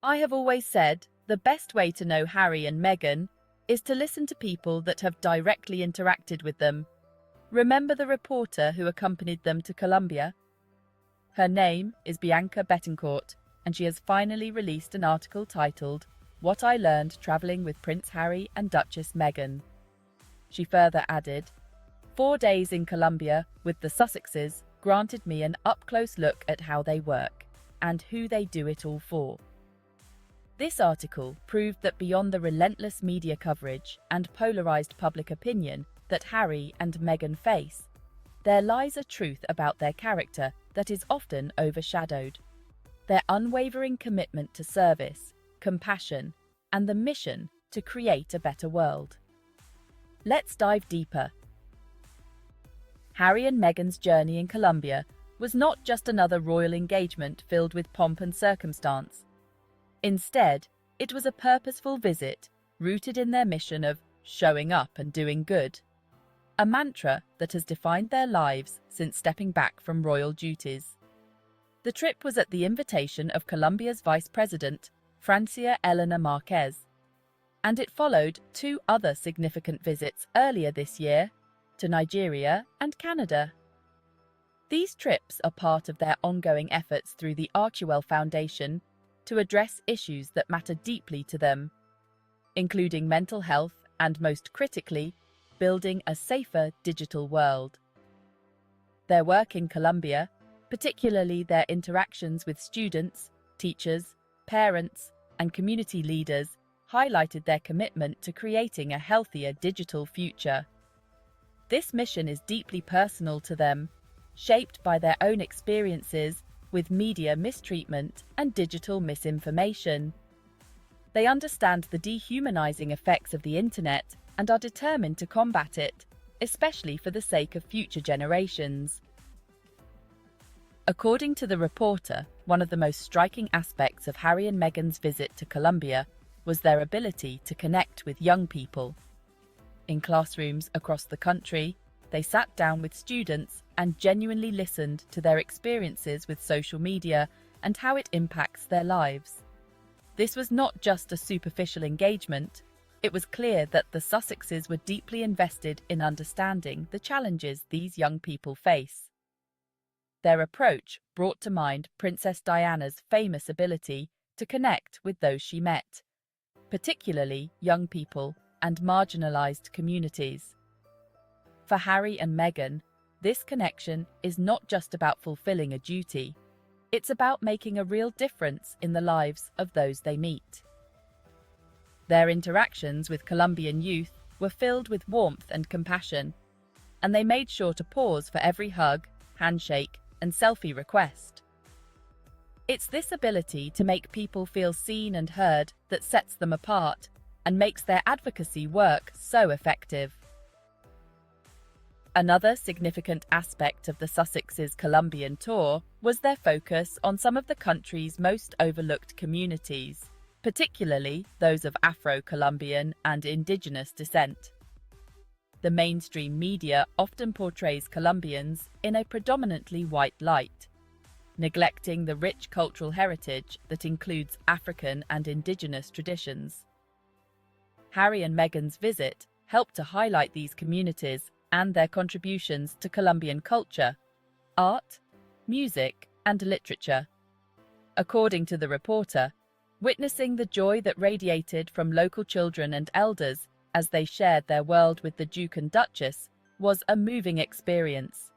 I have always said the best way to know Harry and Meghan is to listen to people that have directly interacted with them. Remember the reporter who accompanied them to Colombia? Her name is Bianca Betancourt, and she has finally released an article titled "What I Learned Traveling with Prince Harry and Duchess Meghan." She further added, 4 days in Colombia with the Sussexes granted me an up-close look at how they work and who they do it all for. This article proved that beyond the relentless media coverage and polarized public opinion that Harry and Meghan face, there lies a truth about their character that is often overshadowed. Their unwavering commitment to service, compassion, and the mission to create a better world. Let's dive deeper. Harry and Meghan's journey in Colombia was not just another royal engagement filled with pomp and circumstance. Instead, it was a purposeful visit rooted in their mission of showing up and doing good, a mantra that has defined their lives since stepping back from royal duties. The trip was at the invitation of Colombia's Vice President, Francia Elena Marquez, and it followed 2 other significant visits earlier this year to Nigeria and Canada. These trips are part of their ongoing efforts through the Archewell Foundation to address issues that matter deeply to them, including mental health and, most critically, building a safer digital world. Their work in Colombia, particularly their interactions with students, teachers, parents, and community leaders, highlighted their commitment to creating a healthier digital future. This mission is deeply personal to them, shaped by their own experiences with media mistreatment and digital misinformation. They understand the dehumanizing effects of the internet and are determined to combat it, especially for the sake of future generations. According to the reporter, one of the most striking aspects of Harry and Meghan's visit to Colombia was their ability to connect with young people. In classrooms across the country, they sat down with students and genuinely listened to their experiences with social media and how it impacts their lives. This was not just a superficial engagement. It was clear that the Sussexes were deeply invested in understanding the challenges these young people face. Their approach brought to mind Princess Diana's famous ability to connect with those she met, particularly young people and marginalized communities. For Harry and Meghan, this connection is not just about fulfilling a duty, it's about making a real difference in the lives of those they meet. Their interactions with Colombian youth were filled with warmth and compassion, and they made sure to pause for every hug, handshake, and selfie request. It's this ability to make people feel seen and heard that sets them apart and makes their advocacy work so effective. Another significant aspect of the Sussexes' Colombian tour was their focus on some of the country's most overlooked communities, particularly those of Afro-Colombian and indigenous descent. The mainstream media often portrays Colombians in a predominantly white light, neglecting the rich cultural heritage that includes African and indigenous traditions. Harry and Meghan's visit helped to highlight these communities and their contributions to Colombian culture, art, music, and literature. According to the reporter, witnessing the joy that radiated from local children and elders as they shared their world with the Duke and Duchess was a moving experience.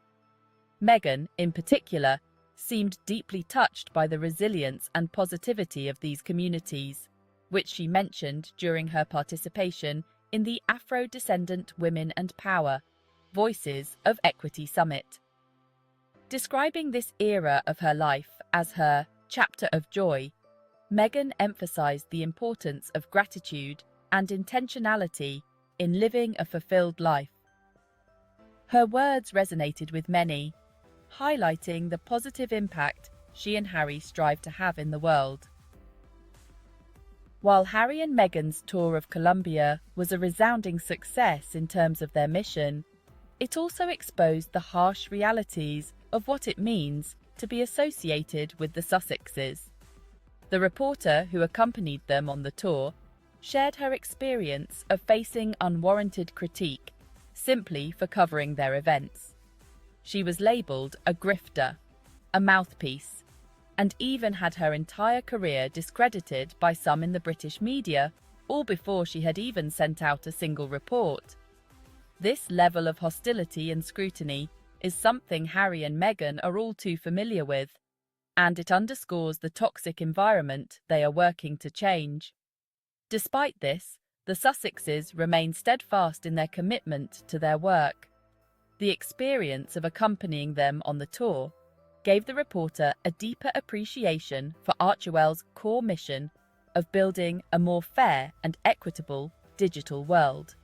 Meghan, in particular, seemed deeply touched by the resilience and positivity of these communities, which she mentioned during her participation in the Afro-Descendant Women and Power Voices of Equity Summit. Describing this era of her life as her chapter of joy, Meghan emphasized the importance of gratitude and intentionality in living a fulfilled life. Her words resonated with many, highlighting the positive impact she and Harry strive to have in the world. While Harry and Meghan's tour of Colombia was a resounding success in terms of their mission, it also exposed the harsh realities of what it means to be associated with the Sussexes. The reporter who accompanied them on the tour shared her experience of facing unwarranted critique simply for covering their events. She was labelled a grifter, a mouthpiece, and even had her entire career discredited by some in the British media, all before she had even sent out a single report. This level of hostility and scrutiny is something Harry and Meghan are all too familiar with, and it underscores the toxic environment they are working to change. Despite this, the Sussexes remain steadfast in their commitment to their work. The experience of accompanying them on the tour gave the reporter a deeper appreciation for Archewell's core mission of building a more fair and equitable digital world.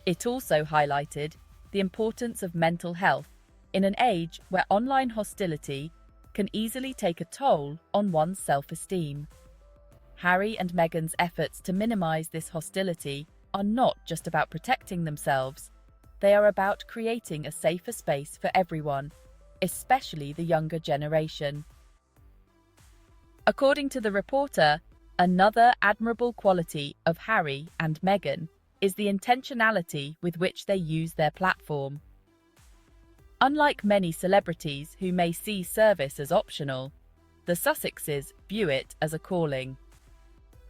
It also highlighted the importance of mental health in an age where online hostility can easily take a toll on one's self-esteem. Harry and Meghan's efforts to minimize this hostility are not just about protecting themselves, they are about creating a safer space for everyone, especially the younger generation. According to the reporter, another admirable quality of Harry and Meghan is the intentionality with which they use their platform. Unlike many celebrities who may see service as optional, the Sussexes view it as a calling.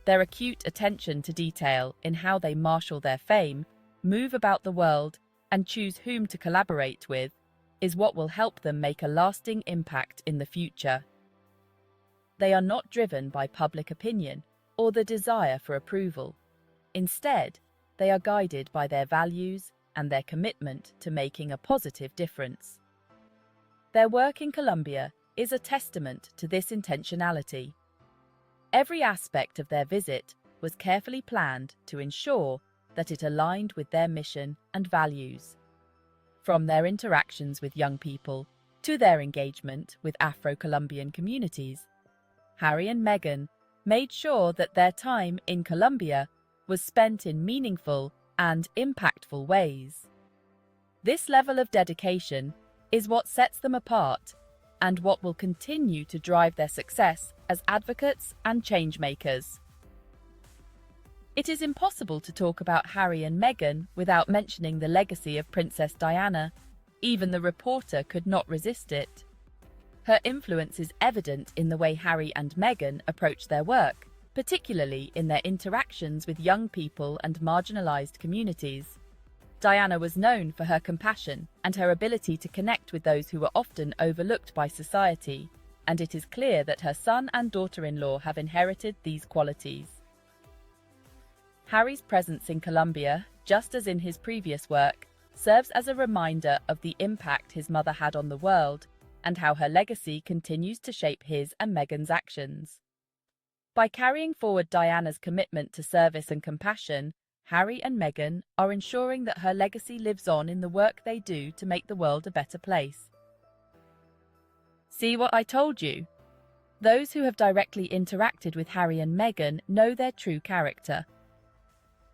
Their acute attention to detail in how they marshal their fame, move about the world, and choose whom to collaborate with is what will help them make a lasting impact in the future. They are not driven by public opinion or the desire for approval. Instead, they are guided by their values and their commitment to making a positive difference. Their work in Colombia is a testament to this intentionality. Every aspect of their visit was carefully planned to ensure that it aligned with their mission and values. From their interactions with young people to their engagement with Afro-Colombian communities, Harry and Meghan made sure that their time in Colombia was spent in meaningful and impactful ways. This level of dedication is what sets them apart and what will continue to drive their success as advocates and changemakers. It is impossible to talk about Harry and Meghan without mentioning the legacy of Princess Diana. Even the reporter could not resist it. Her influence is evident in the way Harry and Meghan approach their work, particularly in their interactions with young people and marginalized communities. Diana was known for her compassion and her ability to connect with those who were often overlooked by society, and it is clear that her son and daughter-in-law have inherited these qualities. Harry's presence in Colombia, just as in his previous work, serves as a reminder of the impact his mother had on the world and how her legacy continues to shape his and Meghan's actions. By carrying forward Diana's commitment to service and compassion, Harry and Meghan are ensuring that her legacy lives on in the work they do to make the world a better place. See what I told you? Those who have directly interacted with Harry and Meghan know their true character.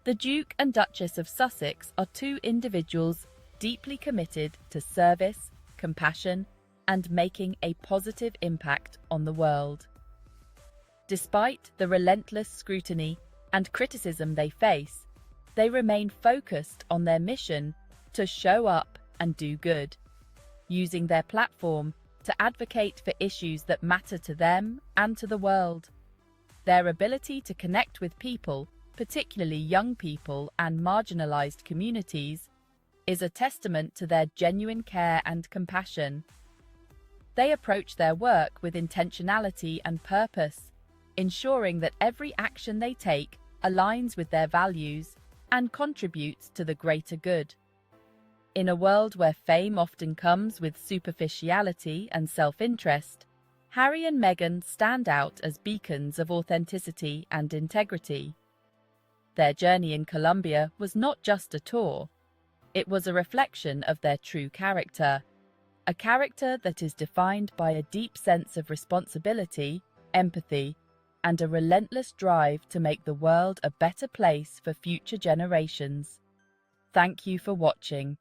The Duke and Duchess of Sussex are two individuals deeply committed to service, compassion, and making a positive impact on the world. Despite the relentless scrutiny and criticism they face, they remain focused on their mission to show up and do good, using their platform to advocate for issues that matter to them and to the world. Their ability to connect with people, particularly young people and marginalized communities, is a testament to their genuine care and compassion. They approach their work with intentionality and purpose, ensuring that every action they take aligns with their values and contributes to the greater good. In a world where fame often comes with superficiality and self-interest, Harry and Meghan stand out as beacons of authenticity and integrity. Their journey in Colombia was not just a tour. It was a reflection of their true character, a character that is defined by a deep sense of responsibility, empathy, and a relentless drive to make the world a better place for future generations. Thank you for watching.